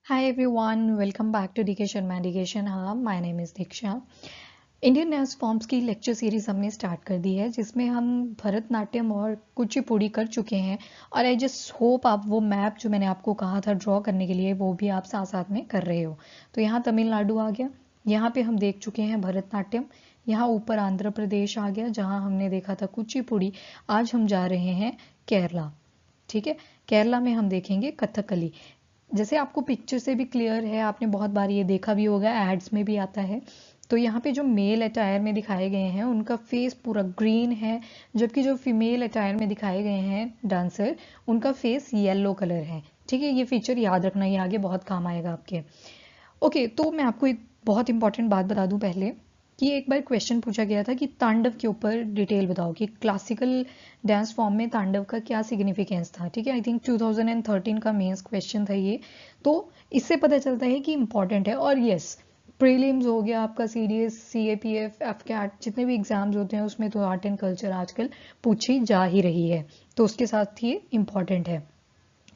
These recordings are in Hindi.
Hi everyone, welcome back to DK Sharma Education Hub. My name is Diksha. Indian dance forms की लेक्चर सीरीज हमने स्टार्ट कर दी है जिसमें हम भरतनाट्यम और कुचिपुड़ी कर चुके हैं और आई जस्ट होप आप वो मैप जो मैंने आपको कहा था ड्रॉ करने के लिए वो भी आप साथ साथ में कर रहे हो। तो यहाँ तमिलनाडु आ गया, यहाँ पे हम देख चुके हैं भरतनाट्यम, यहाँ ऊपर आंध्र प्रदेश आ गया जहाँ हमने देखा था कुचिपुड़ी। आज हम जा रहे हैं केरला। ठीक है, केरला में हम देखेंगे कथकली। जैसे आपको पिक्चर से भी क्लियर है, आपने बहुत बार ये देखा भी होगा, एड्स में भी आता है। तो यहाँ पे जो मेल अटायर में दिखाए गए हैं उनका फेस पूरा ग्रीन है, जबकि जो फीमेल अटायर में दिखाए गए हैं डांसर उनका फेस येलो कलर है। ठीक है, ये फीचर याद रखना, ये आगे बहुत काम आएगा आपके। ओके, तो मैं आपको एक बहुत इंपॉर्टेंट बात बता दूं पहले कि एक बार क्वेश्चन पूछा गया था कि तांडव के ऊपर डिटेल बताओ कि क्लासिकल डांस फॉर्म में तांडव का क्या सिग्निफिकेंस था। ठीक है, आई थिंक 2013 का मेंस क्वेश्चन था ये। तो इससे पता चलता है कि इंपॉर्टेंट है। और यस, प्रीलिम्स हो गया आपका, CDS, CAPF, एफकैट, जितने भी एग्जाम्स होते हैं उसमें तो आर्ट एंड कल्चर आजकल पूछी जा ही रही है, तो उसके साथ ये इंपॉर्टेंट है।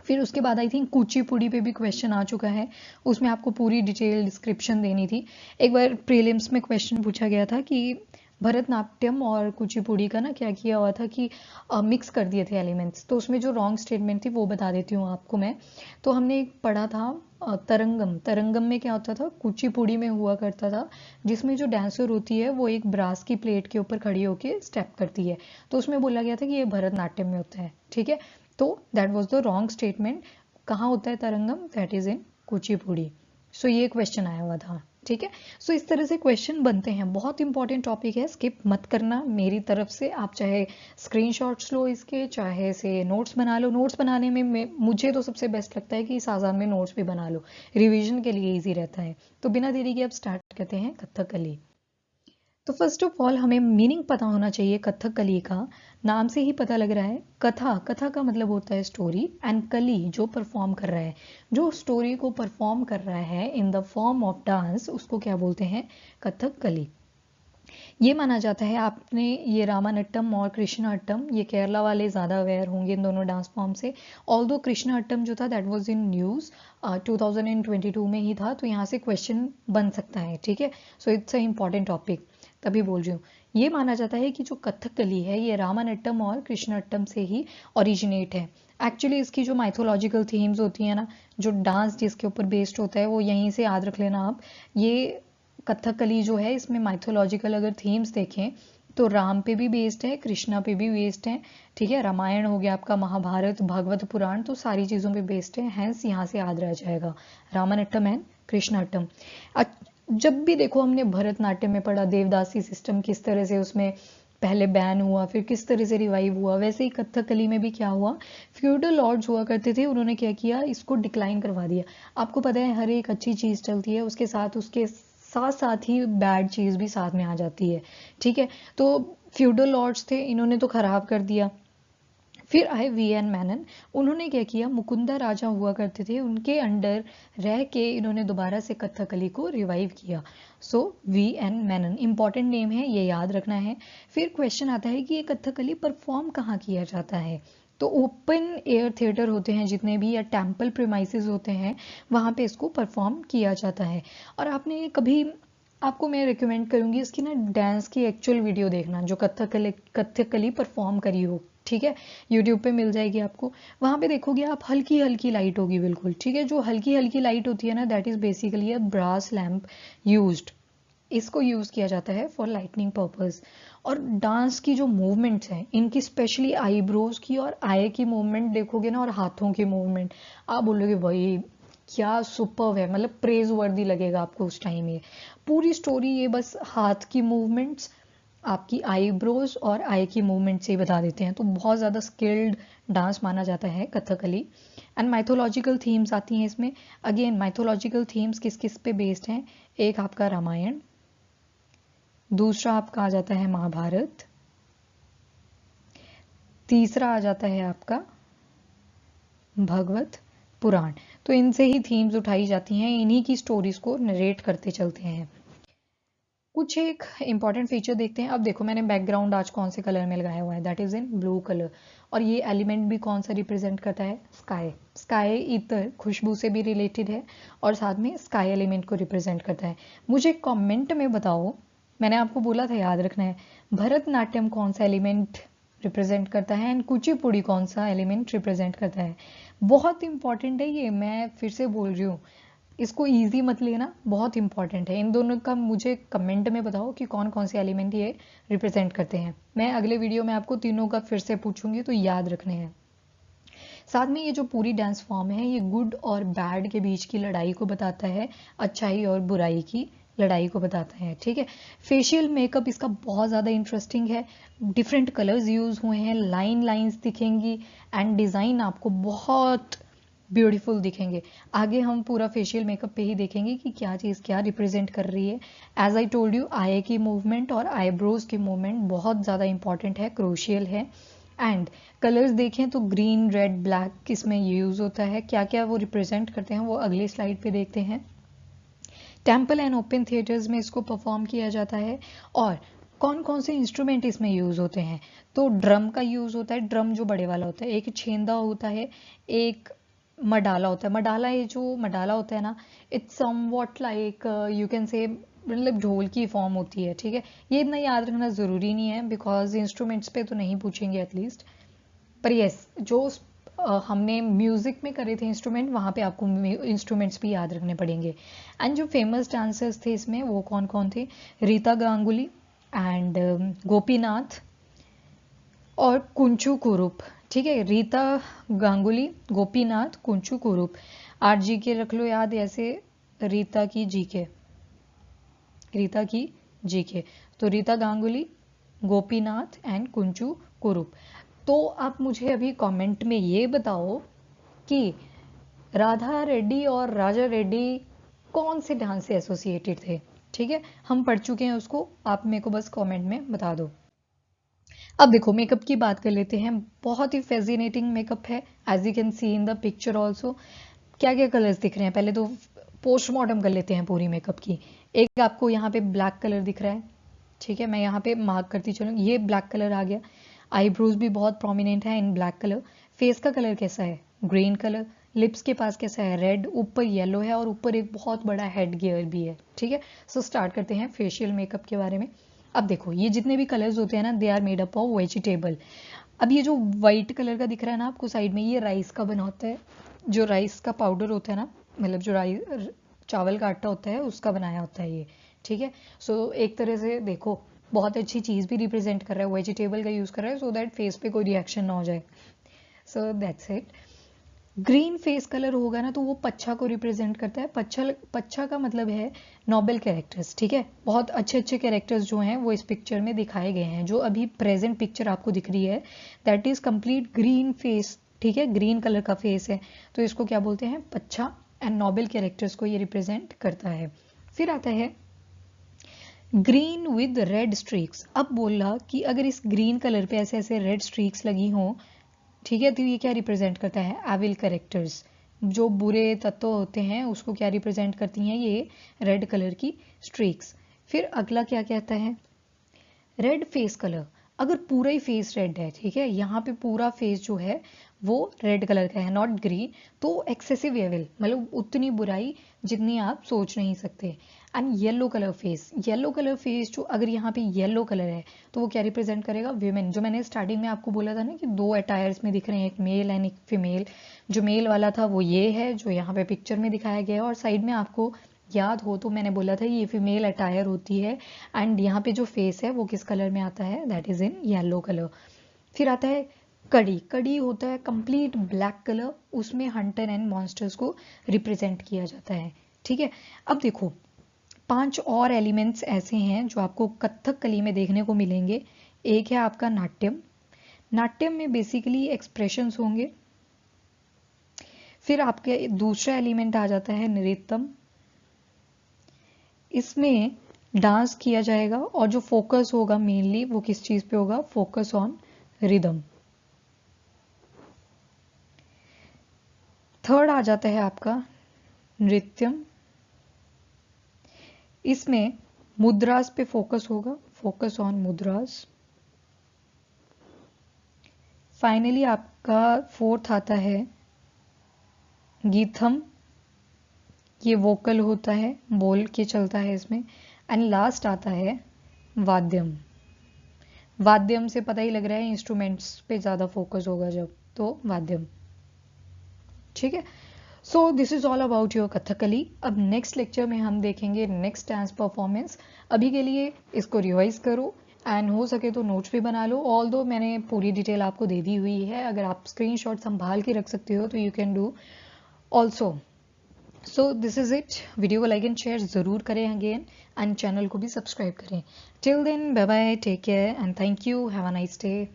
फिर उसके बाद आई थिंक कुचिपुड़ी पे भी क्वेश्चन आ चुका है, उसमें आपको पूरी डिटेल डिस्क्रिप्शन देनी थी। एक बार प्रीलिम्स में क्वेश्चन पूछा गया था कि भरतनाट्यम और कुचिपुड़ी का ना क्या किया हुआ था कि मिक्स कर दिए थे एलिमेंट्स, तो उसमें जो रॉन्ग स्टेटमेंट थी वो बता देती हूँ आपको मैं। तो हमने एक पढ़ा था तरंगम। तरंगम में क्या होता था, कुचिपुड़ी में हुआ करता था जिसमें जो डांसर होती है वो एक ब्रास की प्लेट के ऊपर खड़ी होकर स्टेप करती है, तो उसमें बोला गया था कि ये भरतनाट्यम में होता है। ठीक है, तो that was the wrong statement. कहाँ होता है तरंगम, दैट इज इन कुचिपुड़ी। सो ये क्वेश्चन आया हुआ था। ठीक है, सो इस तरह से क्वेश्चन बनते हैं, बहुत इंपॉर्टेंट टॉपिक है, स्किप मत करना मेरी तरफ से। आप चाहे स्क्रीनशॉट्स लो इसके, चाहे से नोट्स बना लो। नोट्स बनाने में मुझे तो सबसे बेस्ट लगता है कि साथ साथ में नोट्स भी बना लो, रिवीजन के लिए इजी रहता है। तो बिना देरी के अब स्टार्ट करते हैं कथकली। तो फर्स्ट ऑफ ऑल हमें मीनिंग पता होना चाहिए कथकली का। नाम से ही पता लग रहा है, कथा, कथा का मतलब होता है स्टोरी, एंड कली जो परफॉर्म कर रहा है, जो स्टोरी को परफॉर्म कर रहा है in the form of dance, उसको क्या बोलते हैं, कथकली। ये माना जाता है, आपने ये रामानट्टम और कृष्णाट्टम, ये केरला वाले ज़्यादा अवेयर होंगे इन दोनों डांस फॉर्म से। ऑल्दो कृष्णाट्टम जो था दैट वाज इन न्यूज़ 2022 में ही था, तो यहाँ से क्वेश्चन बन सकता है। ठीक है, so it's a important topic, तभी बोल रही हूँ। ये माना जाता है कि जो कथकली है ये रामानट्टम और कृष्णाट्टम से ही ओरिजिनेट है। एक्चुअली इसकी जो माइथोलॉजिकल थीम्स होती है ना, जो डांस जिसके ऊपर बेस्ड होता है वो यहीं से याद रख लेना आप। ये कथकली जो है इसमें माइथोलॉजिकल अगर थीम्स देखें तो राम पे भी बेस्ड है, कृष्णा पे भी बेस्ड है। ठीक है, रामायण हो गया आपका, महाभारत, भागवत पुराण, तो सारी चीज़ों पे बेस्ड है, हैंस यहाँ से याद रह जाएगा रामानट्टम एंड कृष्णाट्टम। जब भी देखो हमने भरतनाट्यम में पढ़ा देवदासी सिस्टम किस तरह से उसमें पहले बैन हुआ फिर किस तरह से रिवाइव हुआ, वैसे ही कथकली में भी क्या हुआ, फ्यूडल लॉर्ड्स हुआ करते थे, उन्होंने क्या किया, इसको डिक्लाइन करवा दिया। आपको पता है हर एक अच्छी चीज़ चलती है उसके साथ उसके साथ साथ ही बैड चीज़ भी साथ में आ जाती है। ठीक है, तो फ्यूडल लॉर्ड्स थे, इन्होंने तो खराब कर दिया। फिर आए VN मेनन, उन्होंने क्या किया, मुकुंदा राजा हुआ करते थे उनके अंडर रह के इन्होंने दोबारा से कथकली को रिवाइव किया। सो VN मेनन इंपॉर्टेंट नेम है, ये याद रखना है। फिर क्वेश्चन आता है कि ये कथकली परफॉर्म कहाँ किया जाता है। तो ओपन एयर थिएटर होते हैं जितने भी, या टेम्पल प्रीमाइसेस होते हैं, वहाँ पे इसको परफॉर्म किया जाता है। और आपने कभी, आपको मैं रिकमेंड करूंगी इसकी ना डांस की एक्चुअल वीडियो देखना जो कथकली परफॉर्म करी हो। ठीक है, यूट्यूब पे मिल जाएगी आपको, वहां पे देखोगे आप, हल्की हल्की लाइट होगी बिल्कुल। ठीक है, जो हल्की हल्की लाइट होती है ना that is basically a brass lamp used. इसको यूज किया जाता है फॉर लाइटनिंग पर्पस। और डांस की जो मूवमेंट्स हैं इनकी, स्पेशली आईब्रोज की और आई की मूवमेंट देखोगे ना, और हाथों की मूवमेंट, आप बोलोगे भाई क्या सुपर्ब है, मतलब प्रेज वर्दी लगेगा आपको उस टाइम। ये पूरी स्टोरी ये बस हाथ की मूवमेंट्स, आपकी आईब्रोज और आई की मूवमेंट से ही बता देते हैं, तो बहुत ज़्यादा स्किल्ड डांस माना जाता है कथकली। एंड माइथोलॉजिकल थीम्स आती हैं इसमें। अगेन माइथोलॉजिकल थीम्स किस किस पे बेस्ड हैं, एक आपका रामायण, दूसरा आपका आ जाता है महाभारत, तीसरा आ जाता है आपका भगवत पुराण। तो इनसे ही थीम्स उठाई जाती हैं, इन्हीं की स्टोरीज को नरेट करते चलते हैं। कुछ एक इंपॉर्टेंट फीचर देखते हैं। अब देखो मैंने बैकग्राउंड आज कौन से कलर में लगाया हुआ है, that is in blue colour. और ये एलिमेंट भी कौन सा रिप्रेजेंट करता है, स्काई। स्काई इतर खुशबू से भी रिलेटेड है और साथ में स्काई एलिमेंट को रिप्रेजेंट करता है। मुझे कमेंट में बताओ, मैंने आपको बोला था याद रखना है, भरतनाट्यम कौन सा एलिमेंट रिप्रेजेंट करता है एंड कुचिपुड़ी कौन सा एलिमेंट रिप्रेजेंट करता है। बहुत इंपॉर्टेंट है ये, मैं फिर से बोल रही हूँ, इसको इजी मत लेना, बहुत इंपॉर्टेंट है। इन दोनों का मुझे कमेंट में बताओ कि कौन कौन से एलिमेंट ये रिप्रेजेंट करते हैं। मैं अगले वीडियो में आपको तीनों का फिर से पूछूंगी, तो याद रखने हैं। साथ में ये जो पूरी डांस फॉर्म है, ये गुड और बैड के बीच की लड़ाई को बताता है, अच्छाई और बुराई की लड़ाई को बताता है, ठीक है। फेशियल मेकअप इसका बहुत ज़्यादा इंटरेस्टिंग है, डिफरेंट कलर्स यूज हुए हैं, लाइन लाइंस दिखेंगी एंड डिज़ाइन आपको बहुत ब्यूटीफुल दिखेंगे। आगे हम पूरा फेशियल मेकअप पे ही देखेंगे कि क्या चीज़ क्या रिप्रेजेंट कर रही है। एज आई टोल्ड यू, आई की मूवमेंट और आईब्रोज की मूवमेंट बहुत ज़्यादा इंपॉर्टेंट है, क्रूशियल है। एंड कलर्स देखें तो ग्रीन, रेड, ब्लैक इसमें यूज होता है। क्या क्या वो रिप्रेजेंट करते हैं वो अगली स्लाइड पे देखते हैं। टेम्पल एंड ओपन थिएटर्स में इसको परफॉर्म किया जाता है। और कौन कौन से इंस्ट्रूमेंट इसमें यूज होते हैं, तो ड्रम का यूज होता है, ड्रम जो बड़े वाला होता है, एक छेंदा होता है, एक मडाला होता है। मडाला, ये जो मडाला होता है ना, it's somewhat like you can say, मतलब ढोल की फॉर्म होती है, ठीक है। ये इतना याद रखना जरूरी नहीं है बिकॉज इंस्ट्रूमेंट्स पे तो नहीं पूछेंगे एटलीस्ट, पर यस जो हमने म्यूजिक में करे थे इंस्ट्रूमेंट, वहां पे आपको इंस्ट्रूमेंट्स भी याद रखने पड़ेंगे। एंड जो फेमस डांसर्स थे इसमें वो कौन कौन थे, रीता गांगुली एंड गोपीनाथ और कुंचू कुरुप, ठीक है। रीता गांगुली, गोपीनाथ, कुंचू कुरुप। आरजी के रख लो याद ऐसे, रीता की जी के, रीता की जी के। तो रीता गांगुली, गोपीनाथ एंड कुंचू कुरुप। तो आप मुझे अभी कमेंट में ये बताओ कि राधा रेड्डी और राजा रेड्डी कौन से डांस से एसोसिएटेड थे, ठीक है। हम पढ़ चुके हैं उसको, आप मेरे को बस कमेंट में बता दो। अब देखो मेकअप की बात कर लेते हैं, बहुत ही फैसिनेटिंग मेकअप है, as you can see in the picture also. क्या क्या कलर्स दिख रहे हैं, पहले तो पोस्टमार्टम कर लेते हैं पूरी मेकअप की। एक आपको यहाँ पे ब्लैक कलर दिख रहा है, ठीक है, मैं यहाँ पे मार्क करती चलूँ, ये ब्लैक कलर आ गया। आईब्रोज भी बहुत प्रोमिनेंट है इन ब्लैक कलर। फेस का कलर कैसा है, ग्रीन कलर। लिप्स के पास कैसा है, रेड। ऊपर येलो है और ऊपर एक बहुत बड़ा हेड गियर भी है, ठीक है। सो स्टार्ट करते हैं फेशियल मेकअप के बारे में। अब देखो ये जितने भी कलर्स होते हैं ना, they are made up of vegetable. अब ये जो व्हाइट कलर का दिख रहा है ना आपको साइड में, ये राइस का बना होता है। जो राइस का पाउडर होता है ना, मतलब जो राइस, चावल का आटा होता है उसका बनाया होता है ये, ठीक है। सो एक तरह से देखो बहुत अच्छी चीज भी रिप्रेजेंट कर रहा है, वेजिटेबल का यूज कर रहा है, सो दैट फेस पे कोई रिएक्शन ना हो जाए। So that's it. Green face colour होगा ना तो वो पच्छा को रिप्रेजेंट करता है। पच्छा, पच्छा का मतलब है नोबल कैरेक्टर्स, ठीक है। बहुत अच्छे अच्छे कैरेक्टर्स जो हैं वो इस पिक्चर में दिखाए गए हैं। जो अभी प्रेजेंट पिक्चर आपको दिख रही है that is complete green face, ठीक है, ग्रीन कलर का फेस है, तो इसको क्या बोलते हैं, पच्छा। एंड नोबल कैरेक्टर्स को ये रिप्रेजेंट करता है। फिर आता है ग्रीन विद रेड स्ट्रीक्स। अब बोला कि अगर इस ग्रीन कलर पे ऐसे ऐसे रेड स्ट्रीक्स लगी हों, ठीक है, तो ये क्या रिप्रेजेंट करता है, एविल कैरेक्टर्स। जो बुरे तत्व होते हैं उसको क्या रिप्रेजेंट करती हैं ये रेड कलर की स्ट्रीक्स। फिर अगला क्या कहता है, रेड फेस कलर। अगर पूरा ही फेस रेड है, ठीक है, यहाँ पे पूरा फेस जो है वो रेड कलर का है, नॉट ग्रीन, तो एक्सेसिव एविल, मतलब उतनी बुराई जितनी आप सोच नहीं सकते। And yellow colour face, yellow colour face जो अगर यहाँ पे येलो कलर है तो वो क्या रिप्रेजेंट करेगा, वीमेन। जो मैंने स्टार्टिंग में आपको बोला था ना कि दो अटायर्स में दिख रहे हैं, एक मेल एंड एक फीमेल। जो मेल वाला था वो ये है जो यहाँ पे पिक्चर में दिखाया गया है, और साइड में आपको याद हो तो मैंने बोला था ये फीमेल अटायर होती है। एंड यहाँ पे जो फेस है वो किस कलर में आता है, that is in yellow colour. फिर आता है कड़ी। कड़ी होता है कंप्लीट ब्लैक कलर, उसमें हंटर एंड मॉन्स्टर्स को रिप्रेजेंट किया जाता है, ठीक है। अब देखो 5 और एलिमेंट्स ऐसे हैं जो आपको कथक कली में देखने को मिलेंगे। एक है आपका नाट्यम। नाट्यम में बेसिकली एक्सप्रेशंस होंगे। फिर आपके दूसरा एलिमेंट आ जाता है नृत्यम। इसमें डांस किया जाएगा और जो फोकस होगा मेनली वो किस चीज पे होगा, फोकस ऑन रिदम। थर्ड आ जाता है आपका नृत्यम। इसमें मुद्रास पे फोकस होगा, फोकस ऑन मुद्रास। फाइनली आपका फोर्थ आता है गीथम, ये वोकल होता है, बोल के चलता है इसमें। एंड लास्ट आता है वाद्यम। वाद्यम से पता ही लग रहा है इंस्ट्रूमेंट्स पे ज़्यादा फोकस होगा जब, तो वाद्यम। ठीक है, सो this is all about your Kathakali. अब नेक्स्ट लेक्चर में हम देखेंगे नेक्स्ट डांस परफॉर्मेंस। अभी के लिए इसको रिवाइज करो एंड हो सके तो नोट्स भी बना लो। ऑल दो मैंने पूरी डिटेल आपको दे दी हुई है, अगर आप स्क्रीनशॉट संभाल के रख सकते हो तो you can do also. So this is it. Video को लाइक एंड शेयर ज़रूर करें अगेन, एंड चैनल को भी सब्सक्राइब करें। Till then bye bye, take care and thank you, have a nice day.